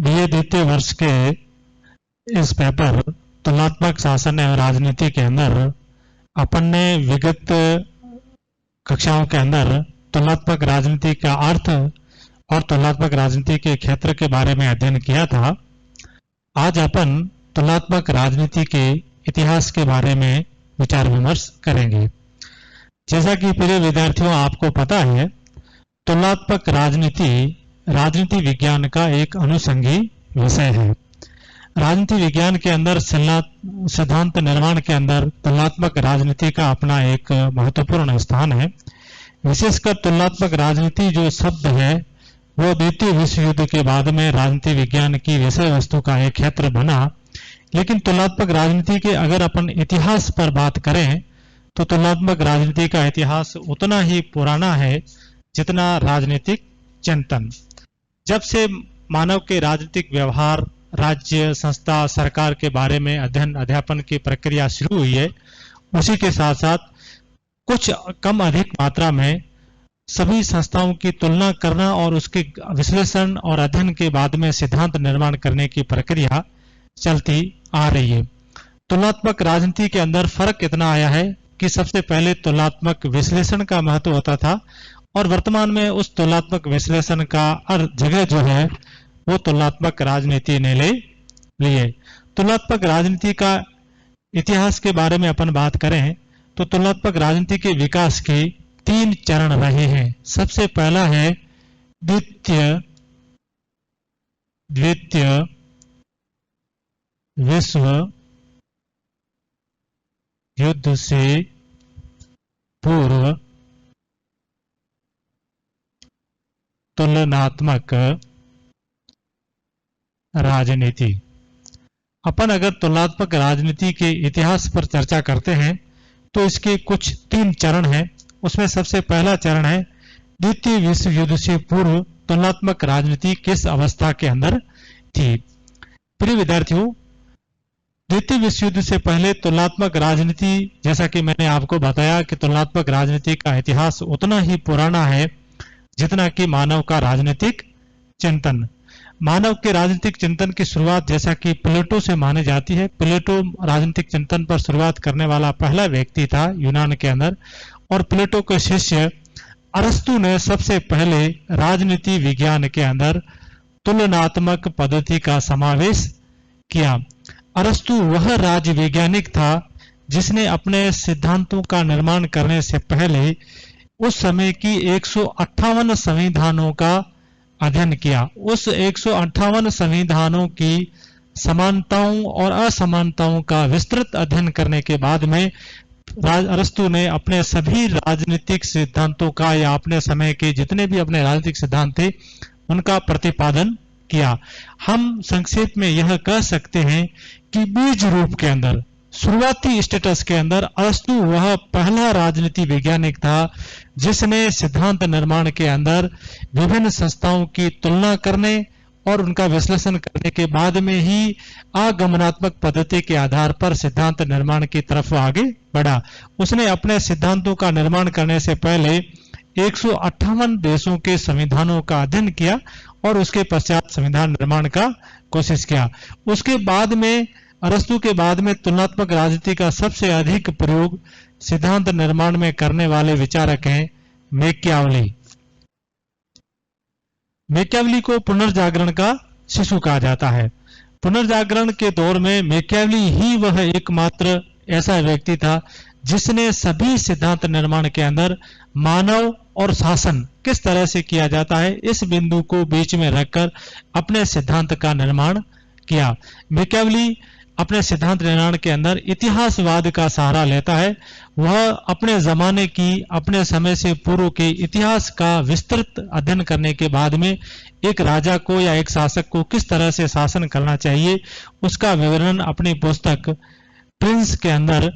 BA द्वितीय वर्ष के इस पेपर तुलनात्मक शासन एवं राजनीति के अंदर अपन ने विगत कक्षाओं के अंदर तुलनात्मक राजनीति का अर्थ और तुलनात्मक राजनीति के क्षेत्र के बारे में अध्ययन किया था। आज अपन तुलनात्मक राजनीति के इतिहास के बारे में विचार विमर्श करेंगे। जैसा कि प्रिय विद्यार्थियों आपको पता है, तुलनात्मक राजनीति विज्ञान का एक अनुषंगी विषय है। राजनीति विज्ञान के अंदर सिद्धांत निर्माण के अंदर तुलनात्मक राजनीति का अपना एक महत्वपूर्ण स्थान है। विशेषकर तुलनात्मक राजनीति जो शब्द है वो द्वितीय विश्व युद्ध के बाद में राजनीति विज्ञान की विषय वस्तु का एक क्षेत्र बना। लेकिन तुलनात्मक राजनीति के अगर अपन इतिहास पर बात करें तो तुलनात्मक राजनीति का इतिहास उतना ही पुराना है जितना राजनीतिक चिंतन। जब से मानव के राजनीतिक व्यवहार, राज्य, संस्था, सरकार के बारे में अध्ययन अध्यापन की प्रक्रिया शुरू हुई है, उसी के साथ साथ कुछ कम अधिक मात्रा में सभी संस्थाओं की तुलना करना और उसके विश्लेषण और अध्ययन के बाद में सिद्धांत निर्माण करने की प्रक्रिया चलती आ रही है। तुलनात्मक राजनीति के अंदर फर्क इतना आया है कि सबसे पहले तुलनात्मक विश्लेषण का महत्व होता था और वर्तमान में उस तुलनात्मक विश्लेषण का जगह जो है वो तुलनात्मक राजनीति ने ले लिए। तुलनात्मक राजनीति का इतिहास के बारे में अपन बात करें तो तुलनात्मक राजनीति के विकास के 3 चरण रहे हैं। सबसे पहला है द्वितीय विश्व युद्ध से पूर्व तुलनात्मक राजनीति। अपन अगर तुलनात्मक राजनीति के इतिहास पर चर्चा करते हैं तो इसके कुछ 3 चरण हैं। उसमें सबसे पहला चरण है द्वितीय विश्व युद्ध से पूर्व तुलनात्मक राजनीति किस अवस्था के अंदर थी। प्रिय विद्यार्थियों, द्वितीय विश्व युद्ध से पहले तुलनात्मक राजनीति, जैसा कि मैंने आपको बताया कि तुलनात्मक राजनीति का इतिहास उतना ही पुराना है जितना कि मानव का राजनीतिक चिंतन। मानव के राजनीतिक चिंतन की शुरुआत जैसा कि प्लेटो से मानी जाती है। प्लेटो राजनीतिक चिंतन पर शुरुआत करने वाला पहला व्यक्ति था यूनान के अंदर, और प्लेटो के शिष्य अरस्तु ने सबसे पहले राजनीति विज्ञान के अंदर तुलनात्मक पद्धति का समावेश किया। अरस्तु वह राज्य वैज्ञानिक था जिसने अपने सिद्धांतों का निर्माण करने से पहले उस समय की 158 संविधानों का अध्ययन किया। उस 158 संविधानों की समानताओं और असमानताओं का विस्तृत अध्ययन करने के बाद में अरस्तु ने अपने सभी राजनीतिक सिद्धांतों का या अपने समय के जितने भी अपने राजनीतिक सिद्धांत थे उनका प्रतिपादन किया। हम संक्षेप में यह कह सकते हैं कि बीज रूप के अंदर, शुरुआती स्टेटस के अंदर अरस्तु वह पहला राजनीति वैज्ञानिक था जिसने सिद्धांत निर्माण के अंदर विभिन्न संस्थाओं की तुलना करने और उनका विश्लेषण करने के बाद में ही आगमनात्मक पद्धति के आधार पर सिद्धांत निर्माण की तरफ आगे बढ़ा। उसने अपने सिद्धांतों का निर्माण करने से पहले 158 देशों के संविधानों का अध्ययन किया और उसके पश्चात संविधान निर्माण का कोशिश किया। उसके बाद में अरस्तु के बाद में तुलनात्मक राजनीति का सबसे अधिक प्रयोग सिद्धांत निर्माण में करने वाले विचारक हैं मैकियावली। मैकियावली को पुनर्जागरण का शिशु कहा जाता है। पुनर्जागरण के दौर में मैकियावली ही वह एकमात्र ऐसा व्यक्ति था जिसने सभी सिद्धांत निर्माण के अंदर मानव और शासन किस तरह से किया जाता है इस बिंदु को बीच में रखकर अपने सिद्धांत का निर्माण किया। मैकियावली अपने सिद्धांत निर्माण के अंदर इतिहासवाद का सहारा लेता है। वह अपने जमाने की, अपने समय से पूर्व के इतिहास का विस्तृत अध्ययन करने के बाद में एक राजा को या एक शासक को किस तरह से शासन करना चाहिए उसका विवरण अपनी पुस्तक प्रिंस के अंदर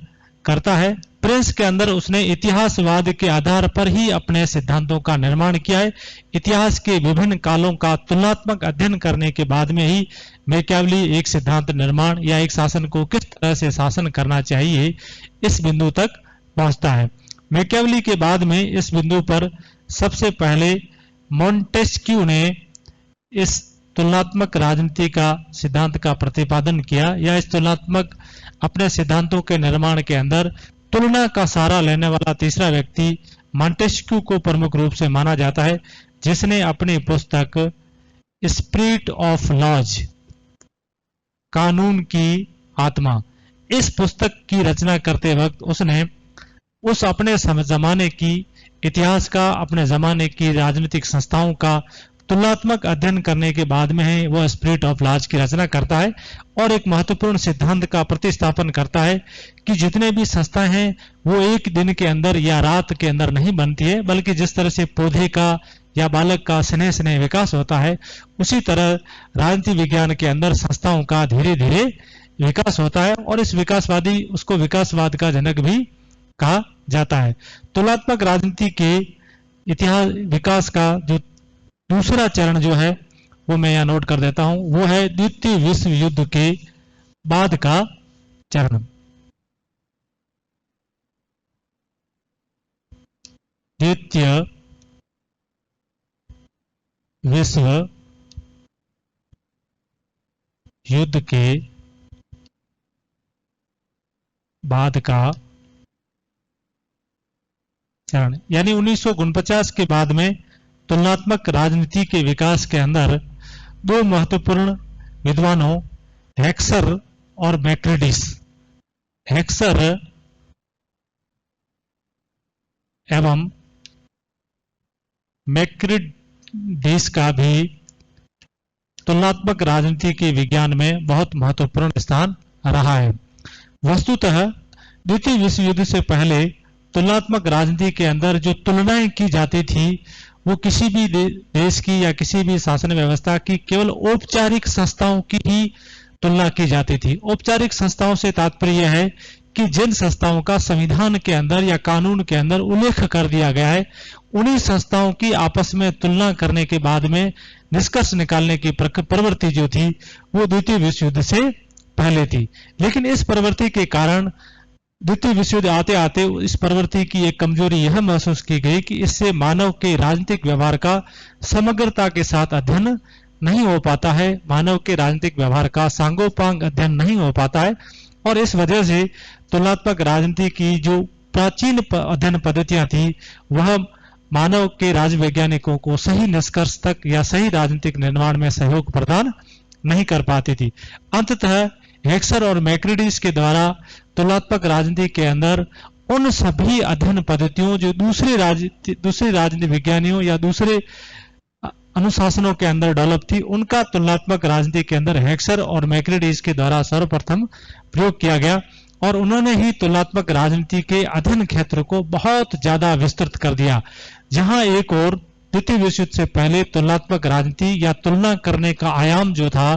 करता है। प्रिंस के अंदर उसने इतिहासवाद के आधार पर ही अपने सिद्धांतों का निर्माण किया है। इतिहास के विभिन्न कालों का तुलनात्मक अध्ययन करने के बाद में ही मैकियावली एक सिद्धांत निर्माण या एक शासन को किस तरह से शासन करना चाहिए इस बिंदु तक पहुंचता है। मैकियावली के बाद में इस बिंदु पर सबसे पहले मोंटेस्क्यू ने इस तुलनात्मक राजनीति का सिद्धांत का प्रतिपादन किया, या इस तुलनात्मक अपने सिद्धांतों के निर्माण के अंदर तुलना का सहारा लेने वाला तीसरा व्यक्ति मॉन्टेस्क्यू को प्रमुख रूप से माना जाता है, जिसने अपनी पुस्तक स्पिरिट ऑफ लॉज, कानून की आत्मा, इस पुस्तक की रचना करते वक्त उसने उस अपने जमाने की इतिहास का, अपने जमाने की राजनीतिक संस्थाओं का तुलनात्मक अध्ययन करने के बाद में है वह स्पिरिट ऑफ लॉज की रचना करता है और एक महत्वपूर्ण सिद्धांत का प्रतिस्थापन करता है कि जितने भी संस्थाएं हैं वो एक दिन के अंदर या रात के अंदर नहीं बनती है, बल्कि जिस तरह से पौधे का या बालक का स्नेह स्नेह विकास होता है, उसी तरह राजनीति विज्ञान के अंदर संस्थाओं का धीरे धीरे विकास होता है और इस विकासवादी उसको विकासवाद का जनक भी कहा जाता है। तुलनात्मक राजनीति के इतिहास विकास का जो दूसरा चरण जो है वो मैं यहाँ नोट कर देता हूं, वो है द्वितीय विश्व युद्ध के बाद का चरण। द्वितीय विश्व युद्ध के बाद का चरण, यानी 1949 के बाद में तुलनात्मक राजनीति के विकास के अंदर दो महत्वपूर्ण विद्वानों हेक्सर और मैक्रेडिस, हेक्सर एवं मैक्रेडिस का भी तुलनात्मक राजनीति के विज्ञान में बहुत महत्वपूर्ण स्थान रहा है। वस्तुतः द्वितीय विश्व युद्ध से पहले तुलनात्मक राजनीति के अंदर जो तुलनाएं की जाती थी वो किसी भी देश की या किसी भी शासन व्यवस्था की केवल औपचारिक संस्थाओं की ही तुलना की जाती थी। औपचारिक संस्थाओं से तात्पर्य है कि जिन संस्थाओं का संविधान के अंदर या कानून के अंदर उल्लेख कर दिया गया है, उन्हीं संस्थाओं की आपस में तुलना करने के बाद में निष्कर्ष निकालने की प्रवृत्ति जो थी वो द्वितीय विश्व युद्ध से पहले थी। लेकिन इस प्रवृत्ति के कारण द्वितीय विश्व युद्ध आते आते इस प्रवृत्ति की एक कमजोरी यह महसूस की गई कि इससे मानव के राजनीतिक व्यवहार का समग्रता के साथ अध्ययन नहीं हो पाता है, मानव के राजनीतिक व्यवहार का सांगोपांग अध्ययन नहीं हो पाता है और इस वजह से तुलनात्मक राजनीति की जो प्राचीन अध्ययन पद्धतियां थी वह मानव के राज वैज्ञानिकों को सही निष्कर्ष तक या सही राजनीतिक निर्माण में सहयोग प्रदान नहीं कर पाती थी। अंततः हेक्सर और मैक्रेडिस के द्वारा तुलनात्मक राजनीति के अंदर उन सभी अध्ययन पद्धतियों जो दूसरे राजनीति विज्ञानियों या दूसरे अनुशासनों के अंदर डेवलप थी, उनका तुलनात्मक राजनीति के अंदर हेक्सर और मैक्रेडिस के द्वारा सर्वप्रथम प्रयोग किया गया और उन्होंने ही तुलनात्मक राजनीति के अध्ययन क्षेत्र को बहुत ज्यादा विस्तृत कर दिया। जहां एक और द्वितीय विश्व युद्ध से पहले तुलनात्मक राजनीति या तुलना करने का आयाम जो था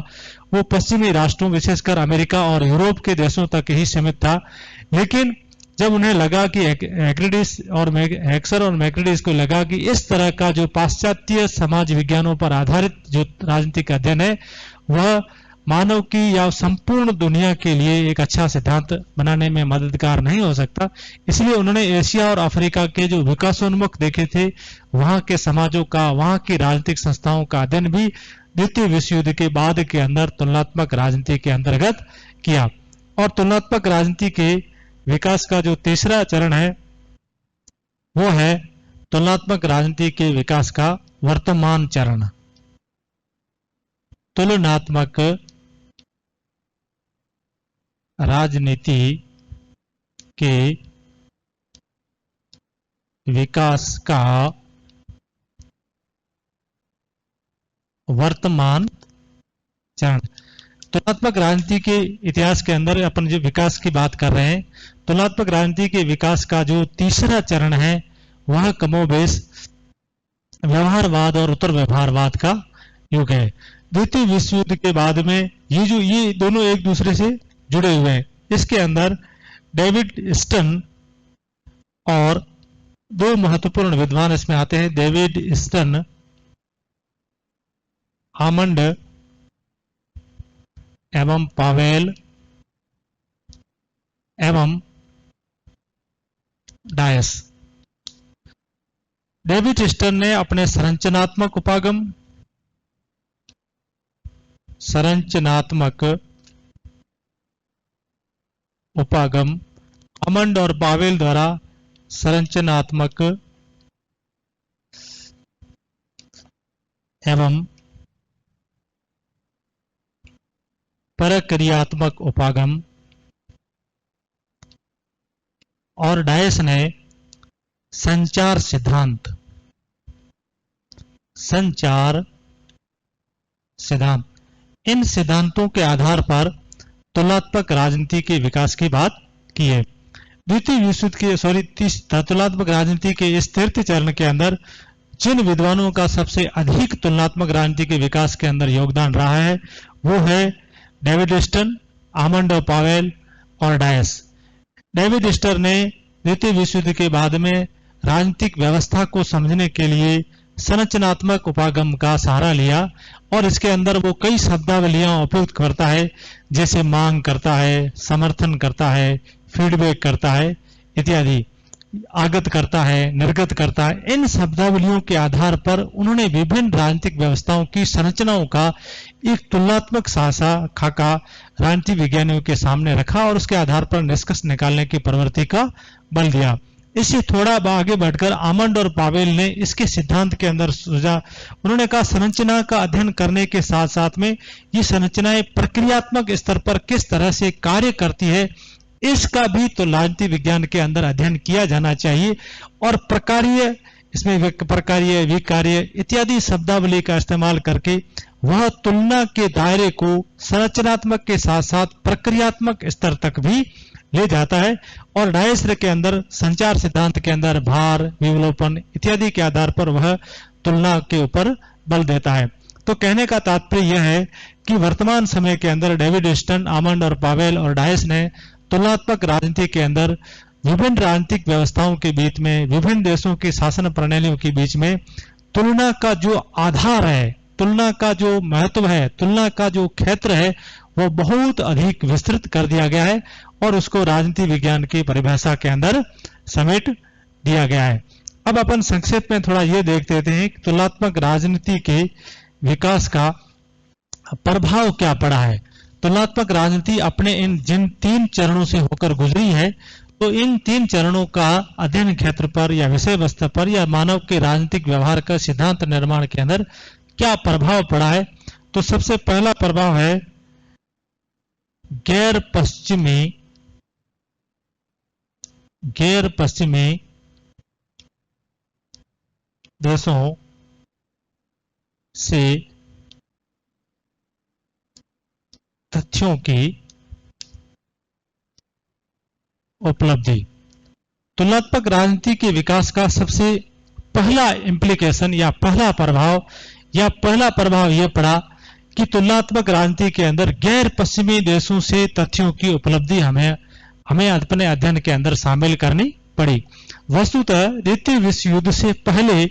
वो पश्चिमी राष्ट्रों विशेषकर अमेरिका और यूरोप के देशों तक ही सीमित था, लेकिन जब उन्हें लगा कि हेक्सर और मैक्रेडिस को लगा कि इस तरह का जो पाश्चात्य समाज विज्ञानों पर आधारित जो राजनीतिक अध्ययन है वह मानव की या संपूर्ण दुनिया के लिए एक अच्छा सिद्धांत बनाने में मददगार नहीं हो सकता, इसलिए उन्होंने एशिया और अफ्रीका के जो विकासोन्मुख देखे थे वहां के समाजों का, वहां की राजनीतिक संस्थाओं का अध्ययन भी द्वितीय विश्व युद्ध के बाद के अंदर तुलनात्मक राजनीति के अंतर्गत किया। और तुलनात्मक राजनीति के विकास का जो तीसरा चरण है वो है तुलनात्मक राजनीति के विकास का वर्तमान चरण। तुलनात्मक राजनीति के विकास का वर्तमान चरण। तुलनात्मक राजनीति के इतिहास के अंदर अपन जो विकास की बात कर रहे हैं, तुलनात्मक राजनीति के विकास का जो तीसरा चरण है वह कमोबेश व्यवहारवाद और उत्तर व्यवहारवाद का युग है। द्वितीय विश्व युद्ध के बाद में ये दोनों एक दूसरे से जुड़े हुए हैं। इसके अंदर डेविड स्टन और दो महत्वपूर्ण विद्वान इसमें आते हैं, डेविड स्टन, हामंड एवं पावेल एवं डायस। डेविड स्टन ने अपने संरचनात्मक उपागम संरचनात्मक उपागम, आमंड और पावेल द्वारा संरचनात्मक एवं प्रक्रियात्मक उपागम, और डायस ने संचार सिद्धांत, इन सिद्धांतों के आधार पर तुलनात्मक राजनीति के विकास की बात की है। द्वितीय विश्व के तुलनात्मक राजनीति के इस तृतीय चरण के अंदर जिन विद्वानों का सबसे अधिक तुलनात्मक राजनीति के विकास के अंदर योगदान रहा है वो है डेविड स्टर्न, आमंड और पावेल और डायस। डेविड स्टर्न ने द्वितीय विश्व युद्ध के बाद में राजनीतिक व्यवस्था को समझने के लिए संरचनात्मक उपागम का सहारा लिया और इसके अंदर वो कई शब्दावलियां उपयोग करता है, जैसे मांग करता है, समर्थन करता है, फीडबैक करता है इत्यादि, आगत करता है, निर्गत करता है। इन शब्दावलियों के आधार पर उन्होंने विभिन्न राजनीतिक व्यवस्थाओं की संरचनाओं का एक तुलनात्मक खाका राजनीति विज्ञानियों के सामने रखा और उसके आधार पर निष्कर्ष निकालने की प्रवृत्ति का बल दिया। इससे थोड़ा आगे बढ़कर आमंड और पावेल ने इसके सिद्धांत के अंदर सुझा। उन्होंने कहा संरचना का अध्ययन करने के साथ साथ में ये संरचनाएं प्रक्रियात्मक स्तर पर किस तरह से कार्य करती है इसका भी तो राजनीति विज्ञान के अंदर अध्ययन किया जाना चाहिए और प्रकार्य, इसमें प्रकार्य, विकार्य इत्यादि शब्दावली का इस्तेमाल करके वह तुलना के दायरे को संरचनात्मक के साथ साथ प्रक्रियात्मक स्तर तक भी ले जाता है। और डायस के अंदर संचार सिद्धांत के अंदर भार, विलोपन इत्यादि के आधार पर वह तुलना के ऊपर बल देता है। तो कहने का तात्पर्य यह है कि वर्तमान समय के अंदर डेविड स्टर्न, आमंड और पावेल और डायस ने तुलनात्मक राजनीति के अंदर विभिन्न राजनीतिक व्यवस्थाओं के बीच में, विभिन्न देशों की शासन प्रणालियों के बीच में तुलना का जो आधार है, तुलना का जो महत्व है, तुलना का जो क्षेत्र है वो बहुत अधिक विस्तृत कर दिया गया है और उसको राजनीति विज्ञान की परिभाषा के अंदर समेट दिया गया है। अब अपन संक्षेप में थोड़ा ये देख लेते हैं कि तुलनात्मक राजनीति के विकास का प्रभाव क्या पड़ा है। तुलनात्मक राजनीति अपने जिन 3 चरणों से होकर गुजरी है, तो इन 3 चरणों का अध्ययन क्षेत्र पर या विषय वस्तु पर या मानव के राजनीतिक व्यवहार का सिद्धांत निर्माण के अंदर क्या प्रभाव पड़ा है। तो सबसे पहला प्रभाव है गैर पश्चिमी देशों से तथ्यों की उपलब्धि। तुलनात्मक राजनीति के विकास का सबसे पहला इंप्लीकेशन या पहला प्रभाव यह पड़ा कि तुलनात्मक राजनीति के अंदर गैर पश्चिमी देशों से तथ्यों की उपलब्धि हमें अपने अध्ययन के अंदर शामिल करनी पड़ी। वस्तुतः द्वितीय विश्व युद्ध से पहले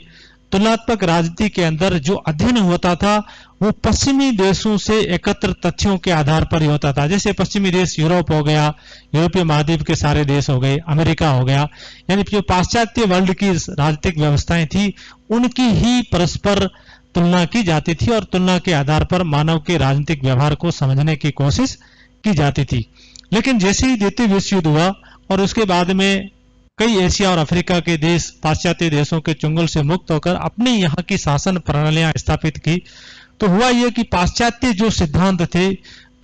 तुलनात्मक राजनीति के अंदर जो अध्ययन होता था वो पश्चिमी देशों से एकत्र तथ्यों के आधार पर ही होता था। जैसे पश्चिमी देश यूरोप हो गया, यूरोपीय महाद्वीप के सारे देश हो गए, अमेरिका हो गया, यानी जो पाश्चात्य वर्ल्ड की राजनीतिक व्यवस्थाएं थी उनकी ही परस्पर तुलना की जाती थी और तुलना के आधार पर मानव के राजनीतिक व्यवहार को समझने की कोशिश की जाती थी। लेकिन जैसे ही द्वितीय विश्व युद्ध हुआ और उसके बाद में कई एशिया और अफ्रीका के देश पाश्चात्य देशों के चुंगल से मुक्त होकर अपनी यहाँ की शासन प्रणालियां स्थापित की, तो हुआ यह कि पाश्चात्य जो सिद्धांत थे,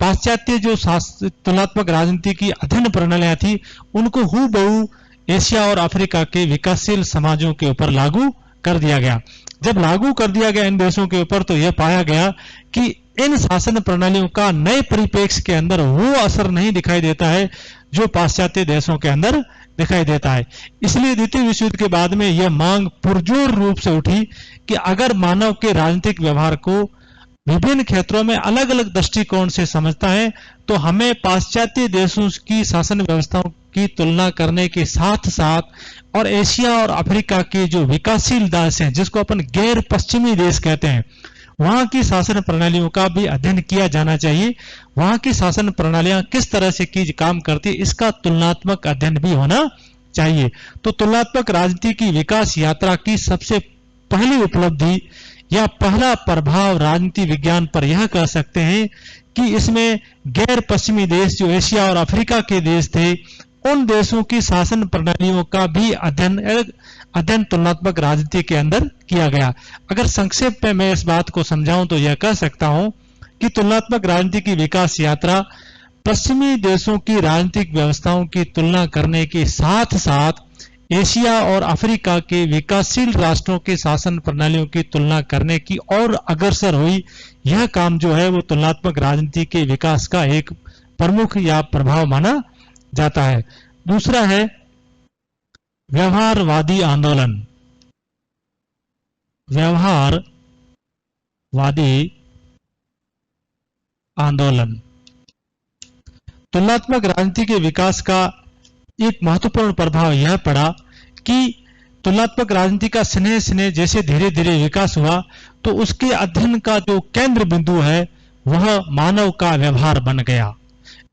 पाश्चात्य जो तुलनात्मक राजनीति की अध्ययन प्रणालियां थी, उनको हूबहू एशिया और अफ्रीका के विकासशील समाजों के ऊपर लागू कर दिया गया। जब लागू कर दिया गया इन देशों के ऊपर तो यह पाया गया कि इन शासन प्रणालियों का नए परिप्रेक्ष्य के अंदर वो असर नहीं दिखाई देता है जो पाश्चात्य देशों के अंदर दिखाई देता है। इसलिए द्वितीय विश्व युद्ध के बाद में यह मांग पुरजोर रूप से उठी कि अगर मानव के राजनीतिक व्यवहार को विभिन्न क्षेत्रों में अलग अलग दृष्टिकोण से समझता है तो हमें पाश्चात्य देशों की शासन व्यवस्थाओं की तुलना करने के साथ साथ और एशिया और अफ्रीका के जो विकासशील देश हैं, जिसको अपन गैर पश्चिमी देश कहते हैं, वहां की शासन प्रणालियों का भी अध्ययन किया जाना चाहिए। वहां की शासन प्रणालियां किस तरह से की काम करती है इसका तुलनात्मक अध्ययन भी होना चाहिए। तो तुलनात्मक राजनीति की विकास यात्रा की सबसे पहली उपलब्धि या पहला प्रभाव राजनीति विज्ञान पर यह कह सकते हैं कि इसमें गैर पश्चिमी देश जो एशिया और अफ्रीका के देश थे, उन देशों की शासन प्रणालियों का भी अध्ययन तुलनात्मक राजनीति के अंदर किया गया। अगर संक्षेप में मैं इस बात को समझाऊं तो यह कह सकता हूं कि तुलनात्मक राजनीति की विकास यात्रा पश्चिमी देशों की राजनीतिक व्यवस्थाओं की तुलना करने के साथ साथ एशिया और अफ्रीका के विकासशील राष्ट्रों के शासन प्रणालियों की तुलना करने की और अग्रसर हुई। यह काम जो है वो तुलनात्मक राजनीति के विकास का एक प्रमुख या प्रभाव माना जाता है। दूसरा है व्यवहारवादी आंदोलन। व्यवहारवादी आंदोलन तुलनात्मक राजनीति के विकास का एक महत्वपूर्ण प्रभाव यह पड़ा कि तुलनात्मक राजनीति का स्नेह स्नेह जैसे धीरे धीरे विकास हुआ तो उसके अध्ययन का जो केंद्र बिंदु है वह मानव का व्यवहार बन गया।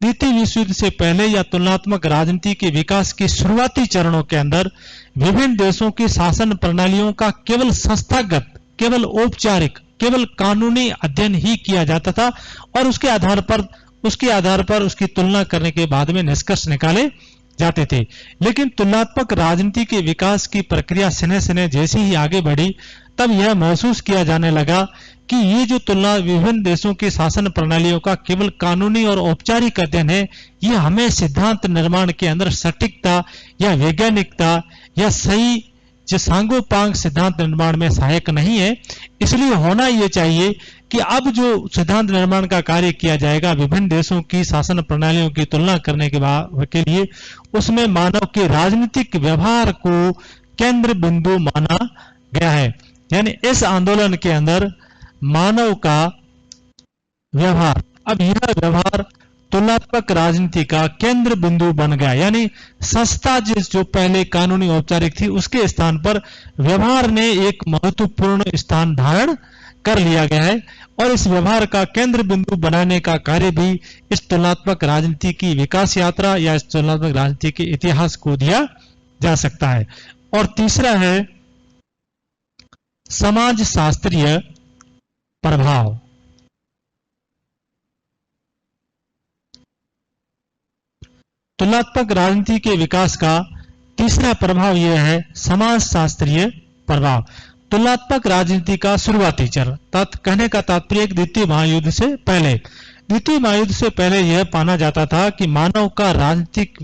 द्वितीय विश्व युद्ध से पहले या तुलनात्मक राजनीति के विकास के शुरुआती चरणों के अंदर विभिन्न देशों की शासन प्रणालियों का केवल संस्थागत, केवल औपचारिक, केवल कानूनी अध्ययन ही किया जाता था और उसके आधार पर उसकी तुलना करने के बाद में निष्कर्ष निकाले जाते थे। लेकिन तुलनात्मक राजनीति के विकास की प्रक्रिया स्नेह स्नेह जैसे ही आगे बढ़ी तब यह महसूस किया जाने लगा कि ये जो तुलना विभिन्न देशों की शासन प्रणालियों का केवल कानूनी और औपचारिक अध्ययन है, ये हमें सिद्धांत निर्माण के अंदर सटीकता या वैज्ञानिकता या सही जो सांगोपांग सिद्धांत निर्माण में सहायक नहीं है। इसलिए होना यह चाहिए कि अब जो सिद्धांत निर्माण का कार्य किया जाएगा विभिन्न देशों की शासन प्रणालियों की तुलना करने के लिए उसमें मानव के राजनीतिक व्यवहार को केंद्र बिंदु माना गया है। यानी इस आंदोलन के अंदर मानव का व्यवहार, अब यह व्यवहार तुलनात्मक राजनीति का केंद्र बिंदु बन गया। यानी संस्था जो पहले कानूनी औपचारिक थी उसके स्थान पर व्यवहार ने एक महत्वपूर्ण स्थान धारण कर लिया गया है और इस व्यवहार का केंद्र बिंदु बनाने का कार्य भी इस तुलनात्मक राजनीति की विकास यात्रा या इस तुलनात्मक राजनीति के इतिहास को दिया जा सकता है। और तीसरा है समाज शास्त्रीय प्रभाव। तुलनात्मक राजनीति के विकास का तीसरा प्रभाव यह है समाज शास्त्रीय प्रभाव। तुलनात्मक राजनीति का शुरुआती चरण कहने का तात्पर्य द्वितीय महायुद्ध से पहले यह माना जाता था कि मानव का राजनीतिक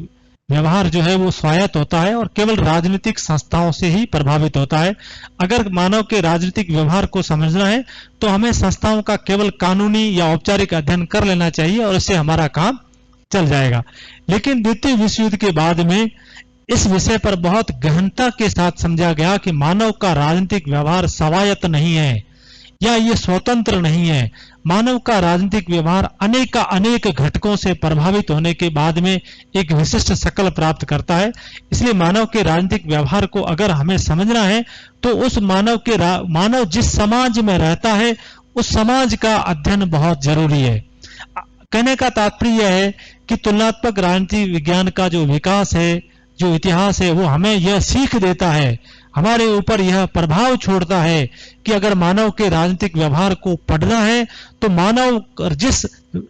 व्यवहार जो है वो स्वायत्त होता है और केवल राजनीतिक संस्थाओं से ही प्रभावित होता है। अगर मानव के राजनीतिक व्यवहार को समझना है तो हमें संस्थाओं का केवल कानूनी या औपचारिक अध्ययन कर लेना चाहिए और इससे हमारा काम चल जाएगा। लेकिन द्वितीय विश्व युद्ध के बाद में इस विषय पर बहुत गहनता के साथ समझा गया कि मानव का राजनीतिक व्यवहार स्वायत्त नहीं है या ये स्वतंत्र नहीं है। मानव का राजनीतिक व्यवहार अनेक घटकों से प्रभावित होने के बाद में एक विशिष्ट शकल प्राप्त करता है। इसलिए मानव के राजनीतिक व्यवहार को अगर हमें समझना है तो उस मानव जिस समाज में रहता है उस समाज का अध्ययन बहुत जरूरी है। कहने का तात्पर्य यह है कि तुलनात्मक राजनीति विज्ञान का जो विकास है, जो इतिहास है, वो हमें यह सीख देता है, हमारे ऊपर यह प्रभाव छोड़ता है कि अगर मानव के राजनीतिक व्यवहार को पढ़ना है तो मानव जिस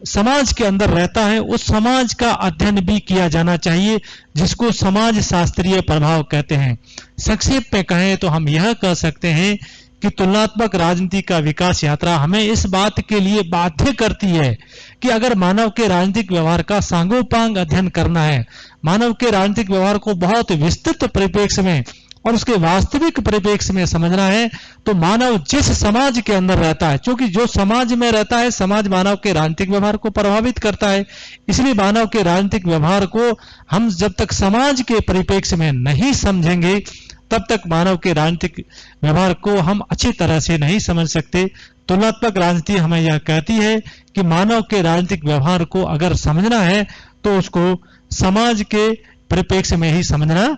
समाज के अंदर रहता है उस समाज का अध्ययन भी किया जाना चाहिए, जिसको समाज शास्त्रीय प्रभाव कहते हैं। संक्षेप में कहें तो हम यह कह सकते हैं कि तुलनात्मक राजनीति का विकास यात्रा हमें इस बात के लिए बाध्य करती है कि अगर मानव के राजनीतिक व्यवहार का सांगोपांग अध्ययन करना है, मानव के राजनीतिक व्यवहार को बहुत विस्तृत परिप्रेक्ष्य में और उसके वास्तविक परिप्रेक्ष्य में समझना है, तो मानव जिस समाज के अंदर रहता है, क्योंकि जो समाज में रहता है समाज मानव के राजनीतिक व्यवहार को प्रभावित करता है, इसलिए मानव के राजनीतिक व्यवहार को हम जब तक समाज के परिप्रेक्ष्य में नहीं समझेंगे तब तक मानव के राजनीतिक व्यवहार को हम अच्छी तरह से नहीं समझ सकते। तुलनात्मक राजनीति हमें यह कहती है कि मानव के राजनीतिक व्यवहार को अगर समझना है तो उसको समाज के परिप्रेक्ष्य में ही समझना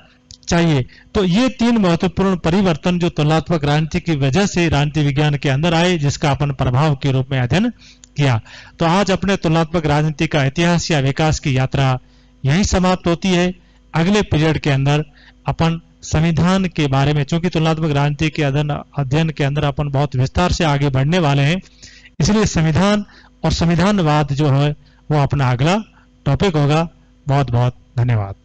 चाहिए। तो ये तीन महत्वपूर्ण परिवर्तन जो तुलनात्मक राजनीति की वजह से राजनीति विज्ञान के अंदर आए, जिसका अपन प्रभाव के रूप में अध्ययन किया। तो आज अपने तुलनात्मक राजनीति का इतिहास या विकास की यात्रा यहीं समाप्त होती है। अगले पीरियड के अंदर अपन संविधान के बारे में, चूंकि तुलनात्मक राजनीति के अध्ययन के अंदर अपन बहुत विस्तार से आगे बढ़ने वाले हैं, इसलिए संविधान और संविधानवाद जो है वो अपना अगला टॉपिक होगा। बहुत बहुत धन्यवाद।